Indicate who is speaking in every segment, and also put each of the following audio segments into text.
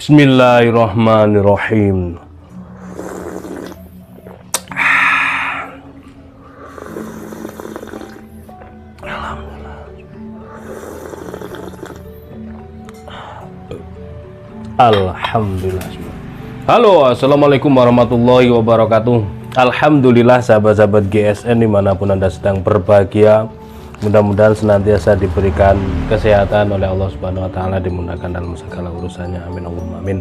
Speaker 1: Bismillahirrahmanirrahim. Alhamdulillah. Halo, assalamualaikum warahmatullahi wabarakatuh. Alhamdulillah sahabat-sahabat GSN dimanapun Anda sedang berbahagia. Mudah-mudahan senantiasa diberikan kesehatan oleh Allah Subhanahu wa Ta'ala, dimudahkan dalam segala urusannya. Amin Allahumma amin.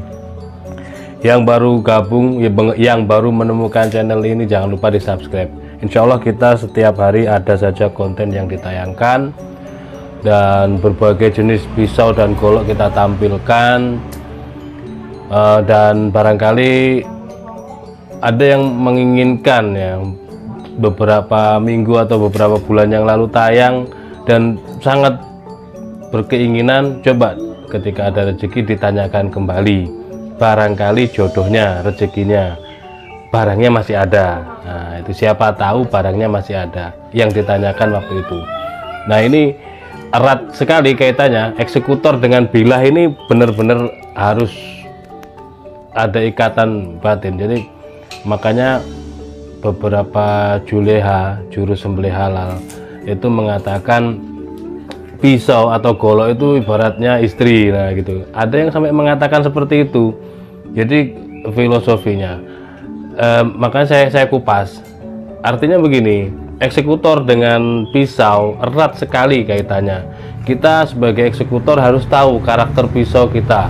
Speaker 1: Yang baru gabung, yang baru menemukan channel ini, jangan lupa di subscribe. Insya Allah kita setiap hari ada saja konten yang ditayangkan, dan berbagai jenis pisau dan golok kita tampilkan. Dan barangkali ada yang menginginkan ya, beberapa minggu atau beberapa bulan yang lalu tayang, dan sangat berkeinginan coba ketika ada rezeki ditanyakan kembali, barangkali jodohnya, rezekinya, barangnya masih ada. Nah itu siapa tahu barangnya masih ada yang ditanyakan waktu itu. Nah ini erat sekali kaitannya, eksekutor dengan bilah ini benar-benar harus ada ikatan batin. Jadi makanya beberapa juleha, juru sembelih halal, itu mengatakan pisau atau golok itu ibaratnya istri. Nah gitu, ada yang sampai mengatakan seperti itu. Jadi filosofinya makanya saya kupas. Artinya begini, eksekutor dengan pisau erat sekali kaitannya. Kita sebagai eksekutor harus tahu karakter pisau kita,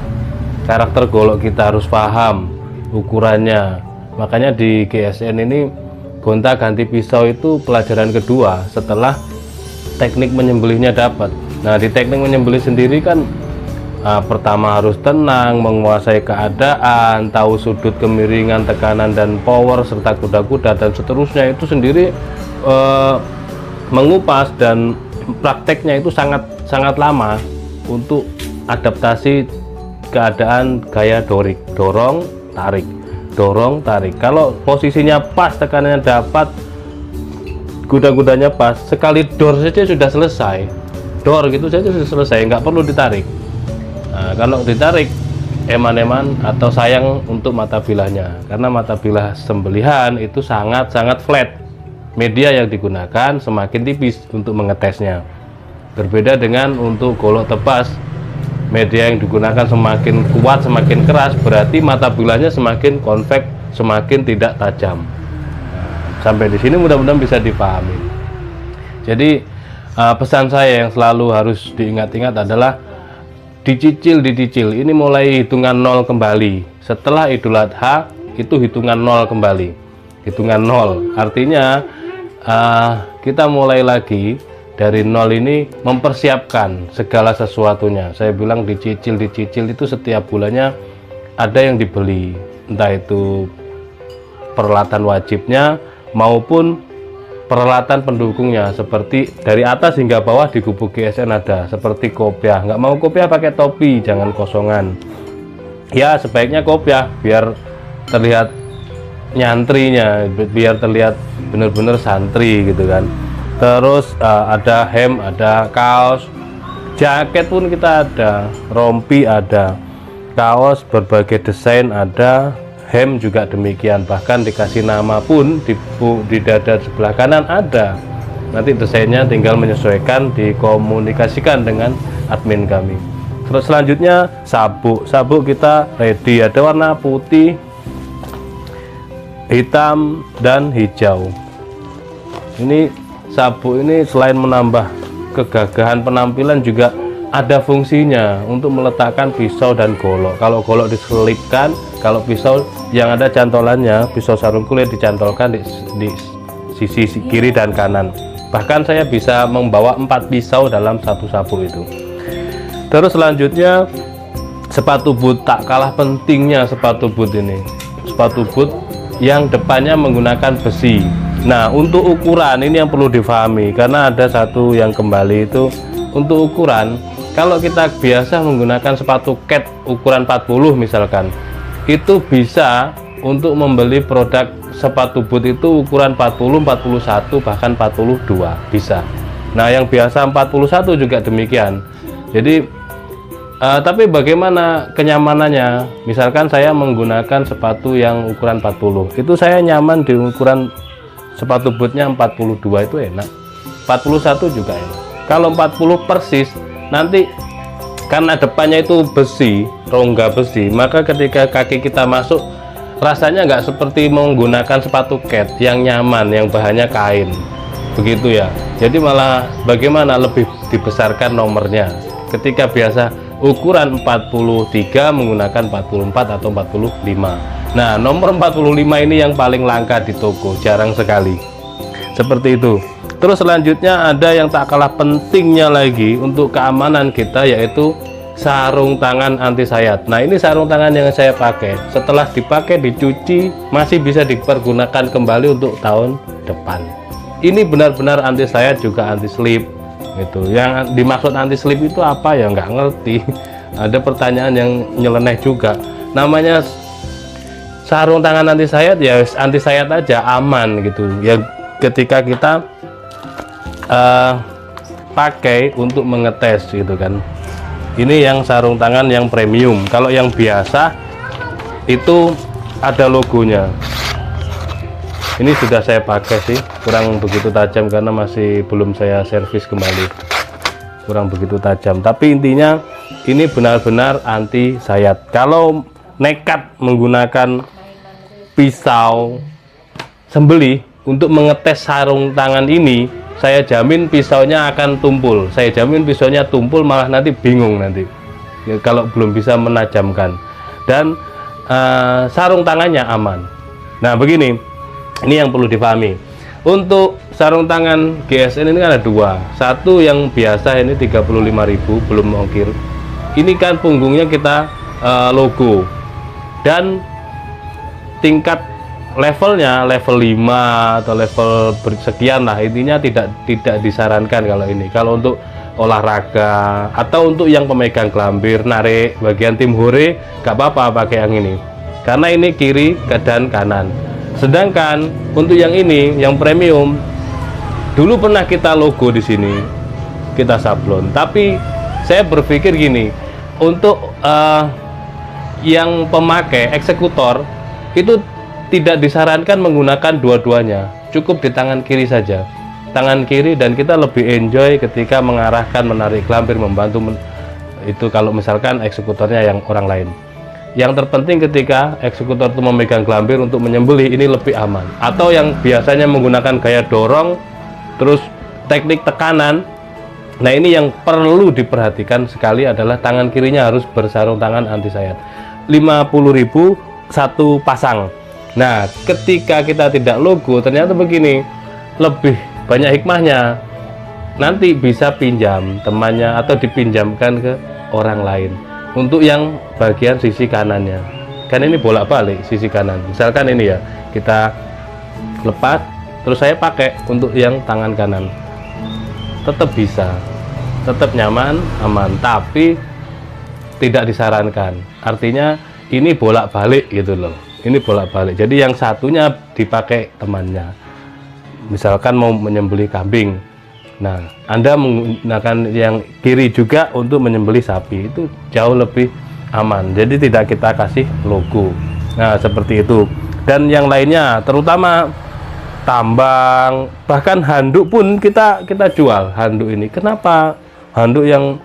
Speaker 1: karakter golok kita, harus paham ukurannya. Makanya di GSN ini gonta ganti pisau itu pelajaran kedua setelah teknik menyembelihnya dapat. Nah di teknik menyembelih sendiri kan pertama harus tenang, menguasai keadaan, tahu sudut kemiringan, tekanan dan power serta kuda-kuda dan seterusnya. Itu sendiri mengupas, dan prakteknya itu sangat lama untuk adaptasi keadaan gaya dorong tarik, dorong tarik. Kalau posisinya pas, tekanannya dapat, kuda-kudanya pas, sekali dor saja sudah selesai. Dor gitu saja sudah selesai, nggak perlu ditarik. Nah, kalau ditarik eman-eman atau sayang untuk mata bilahnya, karena mata bilah sembelihan itu sangat flat. Media yang digunakan semakin tipis untuk mengetesnya. Berbeda dengan untuk golok tebas, media yang digunakan semakin kuat, semakin keras, berarti mata bilahnya semakin konveks, semakin tidak tajam. Sampai di sini mudah-mudahan bisa dipahami. Jadi pesan saya yang selalu harus diingat-ingat adalah dicicil. Ini mulai hitungan nol kembali. Setelah Idul Adha itu hitungan nol kembali. Hitungan nol artinya kita mulai lagi dari nol ini, mempersiapkan segala sesuatunya. Saya bilang dicicil itu setiap bulannya ada yang dibeli, entah itu peralatan wajibnya maupun peralatan pendukungnya, seperti dari atas hingga bawah di gubuk GSN ada, seperti kopiah. Nggak mau kopiah pakai topi, jangan kosongan ya, sebaiknya kopiah biar terlihat nyantrinya, biar terlihat benar-benar santri gitu kan. Terus ada hem, ada kaos, jaket pun kita ada, rompi ada, kaos berbagai desain ada, hem juga demikian, bahkan dikasih nama pun di dada sebelah kanan ada. Nanti desainnya tinggal menyesuaikan, dikomunikasikan dengan admin kami. Terus selanjutnya sabuk kita ready, ada warna putih, hitam dan hijau. Ini sabuk ini selain menambah kegagahan penampilan juga ada fungsinya untuk meletakkan pisau dan golok. Kalau golok diselipkan, kalau pisau yang ada cantolannya, pisau sarung kulit dicantolkan di sisi kiri dan kanan. Bahkan saya bisa membawa 4 pisau dalam satu sabuk itu. Terus selanjutnya sepatu boot, tak kalah pentingnya sepatu boot ini. Sepatu boot yang depannya menggunakan besi. Nah untuk ukuran ini yang perlu difahami, karena ada satu yang kembali itu untuk ukuran. Kalau kita biasa menggunakan sepatu cat ukuran 40 misalkan, itu bisa untuk membeli produk sepatu boot itu ukuran 40, 41 bahkan 42 bisa. Nah yang biasa 41 juga demikian. Jadi Tapi bagaimana kenyamanannya? Misalkan saya menggunakan sepatu yang ukuran 40, itu saya nyaman di ukuran sepatu bootnya 42, itu enak. 41 juga enak. Kalau 40 persis, nanti karena depannya itu besi, rongga besi, maka ketika kaki kita masuk, rasanya nggak seperti menggunakan sepatu kets yang nyaman, yang bahannya kain, begitu ya. Jadi malah bagaimana lebih dibesarkan nomornya. Ketika biasa ukuran 43 menggunakan 44 atau 45. Nah, nomor 45 ini yang paling langka di toko, jarang sekali. Seperti itu. Terus selanjutnya ada yang tak kalah pentingnya lagi untuk keamanan kita, yaitu sarung tangan anti sayat. Nah, ini sarung tangan yang saya pakai. Setelah dipakai, dicuci, masih bisa dipergunakan kembali untuk tahun depan. Ini benar-benar anti sayat juga anti slip. Gitu. Yang dimaksud anti slip itu apa ya, nggak ngerti. Ada pertanyaan yang nyeleneh juga. Namanya sarung tangan anti sayat, ya anti sayat aja, aman gitu ya. Ketika kita pakai untuk mengetes gitu kan. Ini yang sarung tangan yang premium. Kalau yang biasa itu ada logonya. Ini sudah saya pakai sih, kurang begitu tajam karena masih belum saya servis kembali, kurang begitu tajam. Tapi intinya ini benar-benar anti sayat. Kalau nekat menggunakan pisau sembelih untuk mengetes sarung tangan ini, saya jamin pisaunya akan tumpul. Saya jamin pisaunya tumpul, malah nanti bingung nanti ya, kalau belum bisa menajamkan. Dan sarung tangannya aman. Nah, begini. Ini yang perlu dipahami. Untuk sarung tangan GSN ini kan ada dua. Satu yang biasa ini 35.000 belum ongkir. Ini kan punggungnya kita logo. Dan tingkat levelnya level 5 atau level sekian lah. Intinya tidak disarankan kalau ini. Kalau untuk olahraga atau untuk yang pemegang gelambir, narik bagian tim hore, gak apa-apa pakai yang ini. Karena ini kiri dan kanan. Sedangkan untuk yang ini, yang premium, dulu pernah kita logo di sini, kita sablon. Tapi saya berpikir gini, untuk yang pemakai eksekutor itu tidak disarankan menggunakan dua-duanya, cukup di tangan kiri saja, tangan kiri, dan kita lebih enjoy ketika mengarahkan, menarik gelambir, membantu itu kalau misalkan eksekutornya yang orang lain. Yang terpenting ketika eksekutor itu memegang gelambir untuk menyembelih, ini lebih aman. Atau yang biasanya menggunakan gaya dorong terus teknik tekanan, nah ini yang perlu diperhatikan sekali adalah tangan kirinya harus bersarung tangan anti sayat. 50.000 satu pasang. Nah, ketika kita tidak logo, ternyata begini, lebih banyak hikmahnya. Nanti bisa pinjam temannya atau dipinjamkan ke orang lain. Untuk yang bagian sisi kanannya, kan ini bolak-balik sisi kanan. Misalkan ini ya, kita lepas, terus saya pakai untuk yang tangan kanan, tetap bisa, tetap nyaman, aman. Tapi tidak disarankan. Artinya ini bolak-balik gitu loh. Ini bolak-balik. Jadi yang satunya dipakai temannya. Misalkan mau menyembelih kambing, nah, Anda menggunakan yang kiri juga untuk menyembelih sapi, itu jauh lebih aman. Jadi tidak kita kasih logo. Nah, seperti itu. Dan yang lainnya, terutama tambang, bahkan handuk pun kita jual handuk ini. Kenapa handuk yang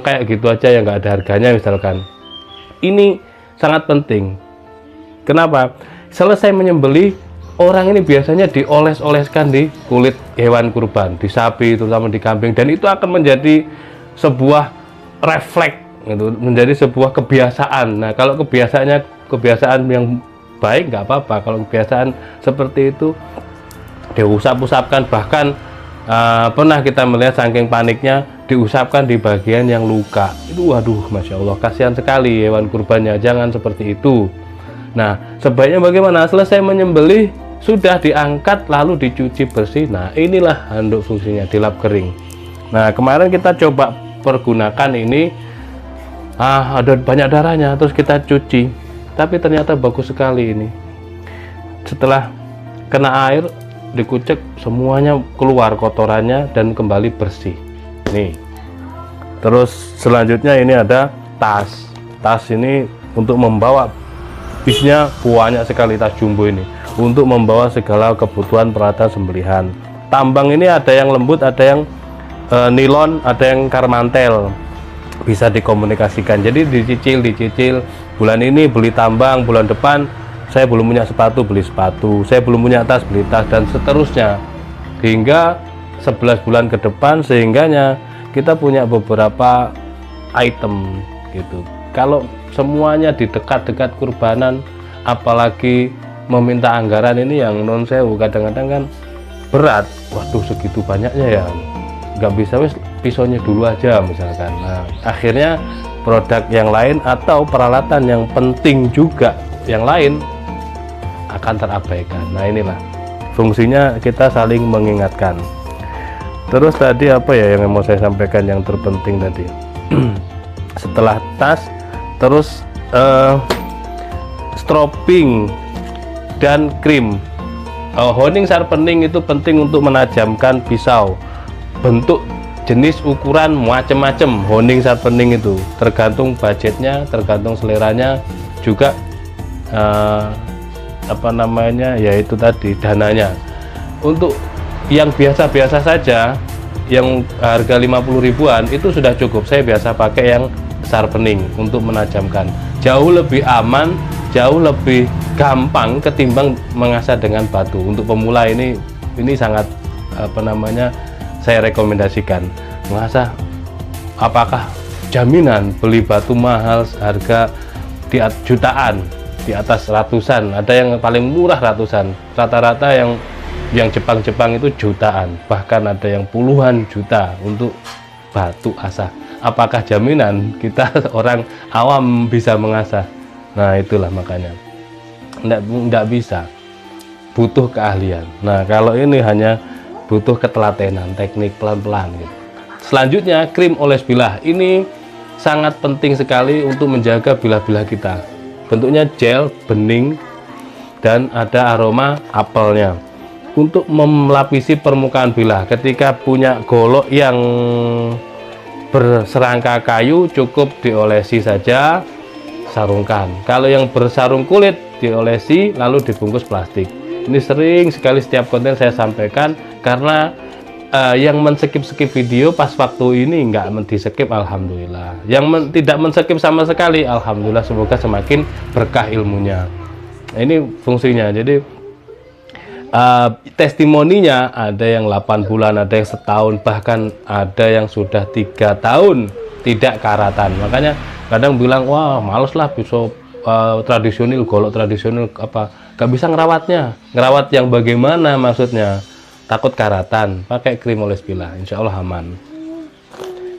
Speaker 1: kayak gitu aja yang nggak ada harganya misalkan? Ini sangat penting. Kenapa? Selesai menyembelih, orang ini biasanya dioles-oleskan di kulit hewan kurban, di sapi, terutama di kambing, dan itu akan menjadi sebuah refleks, gitu, menjadi sebuah kebiasaan. Nah, kalau kebiasaan yang baik nggak apa-apa. Kalau kebiasaan seperti itu diusap-usapkan, bahkan pernah kita melihat saking paniknya diusapkan di bagian yang luka. Itu waduh, Masya Allah, kasihan sekali hewan kurbannya. Jangan seperti itu. Nah, sebaiknya bagaimana? Selesai menyembelih, sudah diangkat lalu dicuci bersih. Nah, inilah handuk fungsinya, dilap kering. Nah, kemarin kita coba pergunakan ini, ada banyak darahnya, terus kita cuci, tapi ternyata bagus sekali ini. Setelah kena air, dikucek, semuanya keluar kotorannya dan kembali bersih. Nih, Terus selanjutnya ini ada tas. Tas ini untuk membawa, isinya banyak sekali tas jumbo ini untuk membawa segala kebutuhan peralatan sembelihan. Tambang ini ada yang lembut, ada yang nilon, ada yang karmantel, bisa dikomunikasikan. Jadi dicicil. Bulan ini beli tambang, bulan depan saya belum punya sepatu, beli sepatu. Saya belum punya tas, beli tas, dan seterusnya hingga 11 bulan ke depan, sehingganya kita punya beberapa item gitu. Kalau semuanya di dekat-dekat kurbanan, apalagi meminta anggaran ini yang non sewu, kadang-kadang kan berat. Waduh, segitu banyaknya ya, nggak bisa, wis pisaunya dulu aja misalkan. Nah, akhirnya produk yang lain atau peralatan yang penting juga yang lain akan terabaikan. Nah, inilah fungsinya kita saling mengingatkan. Terus tadi apa ya yang mau saya sampaikan yang terpenting tadi? Setelah tas, terus stropping dan krim. Honing sharpening itu penting untuk menajamkan pisau. Bentuk, jenis, ukuran macam-macam honing sharpening itu tergantung budgetnya, tergantung seleranya, juga apa namanya, yaitu tadi dananya. Untuk yang biasa-biasa saja, yang harga 50 ribuan itu sudah cukup. Saya biasa pakai yang sharpening untuk menajamkan, jauh lebih aman, jauh lebih gampang ketimbang mengasah dengan batu. Untuk pemula ini sangat apa namanya, saya rekomendasikan. Mengasah, apakah jaminan beli batu mahal harga di jutaan, di atas ratusan, ada yang paling murah ratusan, rata-rata yang Jepang itu jutaan, bahkan ada yang puluhan juta untuk batu asah. Apakah jaminan kita orang awam bisa mengasah? Nah, itulah makanya enggak bisa, butuh keahlian. Nah, kalau ini hanya butuh ketelatenan, teknik pelan-pelan gitu. Selanjutnya, krim oles bilah. Ini sangat penting sekali untuk menjaga bilah-bilah kita. Bentuknya gel, bening, dan ada aroma apelnya. Untuk melapisi permukaan bilah, ketika punya golok yang berserangka kayu, cukup diolesi saja, sarungkan. Kalau yang bersarung kulit, diolesi lalu dibungkus plastik. Ini sering sekali setiap konten saya sampaikan, karena yang men-skip video pas waktu ini nggak di-skip, alhamdulillah. Yang tidak men-skip sama sekali, alhamdulillah, semoga semakin berkah ilmunya. Ini fungsinya. Jadi testimoninya ada yang 8 bulan, ada yang setahun, bahkan ada yang sudah 3 tahun tidak karatan. Makanya kadang bilang, wah males lah pisau tradisional, golok tradisional, apa gak bisa ngerawatnya. Ngerawat yang bagaimana maksudnya? Takut karatan, pakai krim oles bilah, insya Allah aman.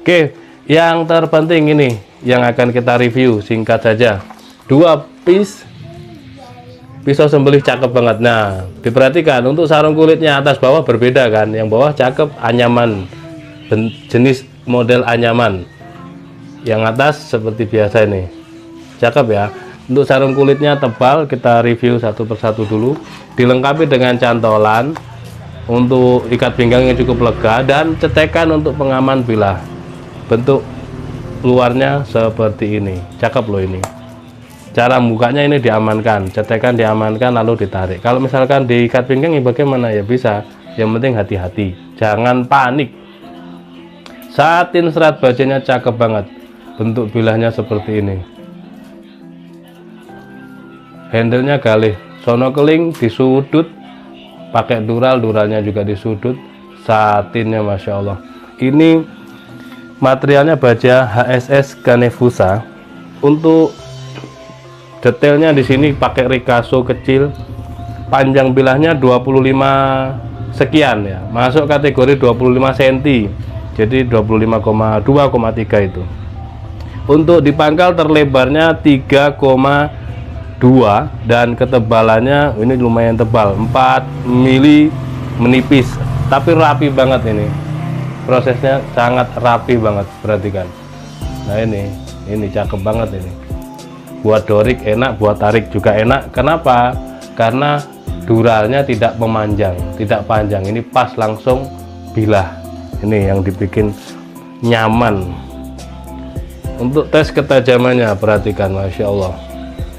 Speaker 1: Oke, yang terpenting ini yang akan kita review singkat saja. 2 piece pisau sembelih cakep banget. Nah, diperhatikan untuk sarung kulitnya atas bawah berbeda kan. Yang bawah cakep, anyaman, jenis model anyaman. Yang atas seperti biasa ini, cakep ya. Untuk sarung kulitnya tebal, kita review satu persatu dulu. Dilengkapi dengan cantolan untuk ikat pinggang yang cukup lega, dan cetekan untuk pengaman bilah. Bentuk luarnya seperti ini, cakep loh ini. Cara bukanya ini diamankan, cetekan diamankan lalu ditarik. Kalau misalkan diikat pinggang ya bagaimana? Ya bisa, yang penting hati-hati, jangan panik. Satin serat bajanya cakep banget, bentuk bilahnya seperti ini. Handle-nya galih, sonokeling di sudut, pakai duralnya juga di sudut. Satinnya masya Allah. Ini materialnya baja HSS Ganefusa. Untuk detailnya di sini pakai Ricasso kecil, panjang bilahnya 25 sekian ya, masuk kategori 25 cm, jadi 25,2,3 itu. Untuk di pangkal terlebarnya 3,2 dan ketebalannya ini lumayan tebal, 4 mili, menipis, tapi rapi banget ini. Prosesnya sangat rapi banget, perhatikan. Nah ini cakep banget ini. Buat dorik enak, buat tarik juga enak. Kenapa? Karena duralnya tidak memanjang, tidak panjang. Ini pas langsung bilah. Ini yang dibikin nyaman. Untuk tes ketajamannya, perhatikan, Masya Allah.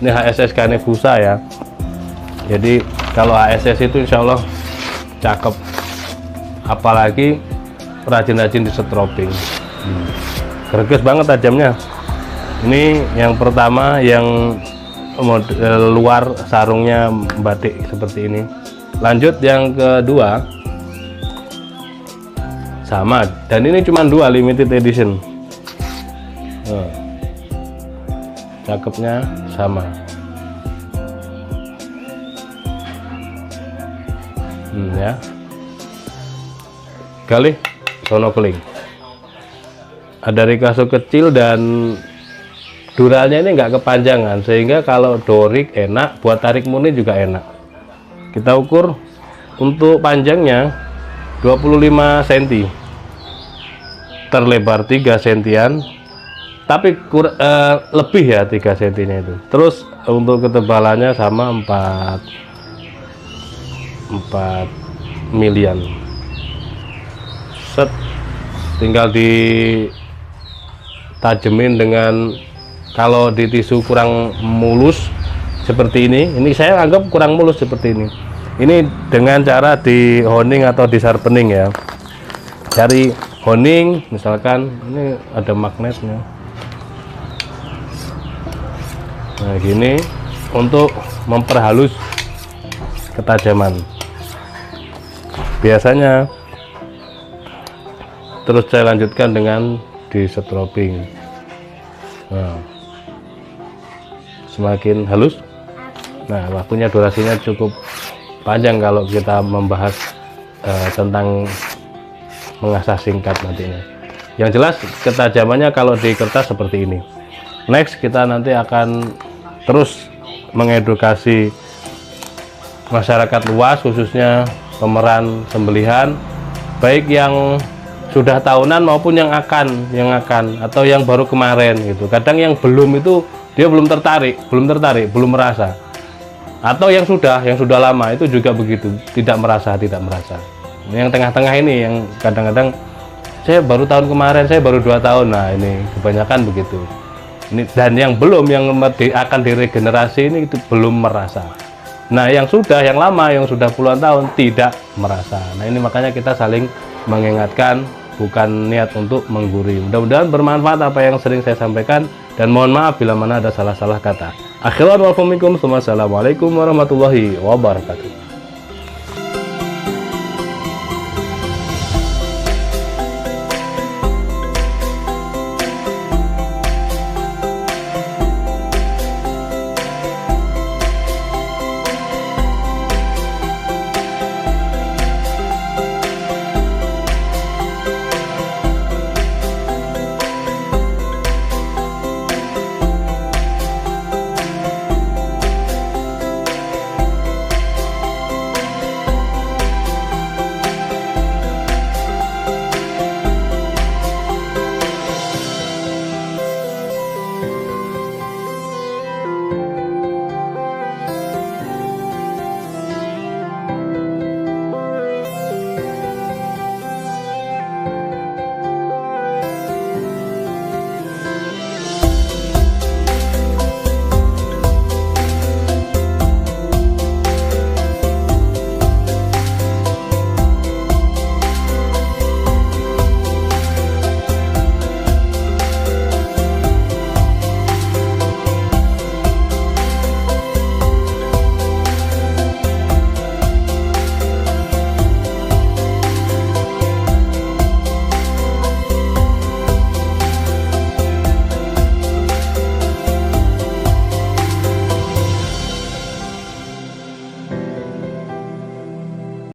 Speaker 1: Ini HSS Canebusa ya. Jadi kalau HSS itu insya Allah cakep. Apalagi rajin-rajin di setroping. Greges banget tajamnya. Ini yang pertama, yang model luar sarungnya batik seperti ini. Lanjut yang kedua, sama, dan ini cuma 2 limited edition. Cakepnya sama. Ya. Galih sono keling. Ada rikaso kecil dan duralnya ini enggak kepanjangan, sehingga kalau dorik enak, buat tarik murni juga enak. Kita ukur untuk panjangnya 25 cm, terlebar 3 cm, tapi lebih ya 3 cm itu. Terus untuk ketebalannya sama 4 milian. Set, tinggal ditajemin dengan, kalau di tisu kurang mulus seperti ini saya anggap kurang mulus seperti ini. Ini dengan cara di honing atau di sharpening ya. Cari honing, misalkan ini ada magnetnya. Nah gini, untuk memperhalus ketajaman. Biasanya terus saya lanjutkan dengan di setroping. Nah, semakin halus. Nah, waktunya, durasinya cukup panjang kalau kita membahas tentang mengasah singkat nantinya. Yang jelas ketajamannya kalau di kertas seperti ini. Next, kita nanti akan terus mengedukasi masyarakat luas, khususnya pemeran sembelihan, baik yang sudah tahunan maupun yang akan atau yang baru kemarin gitu. Kadang yang belum itu dia belum tertarik, belum merasa. Atau yang sudah lama itu juga begitu, tidak merasa. Yang tengah-tengah ini yang kadang-kadang saya baru tahun kemarin, saya baru 2 tahun. Nah, ini kebanyakan begitu. Ini, dan yang belum, yang akan diregenerasi ini itu belum merasa. Nah, yang lama, yang sudah puluhan tahun tidak merasa. Nah, ini makanya kita saling mengingatkan, bukan niat untuk menggurui. Mudah-mudahan bermanfaat apa yang sering saya sampaikan, dan mohon maaf bila mana ada salah-salah kata. Akhirul wal faminkum, assalamualaikum warahmatullahi wabarakatuh.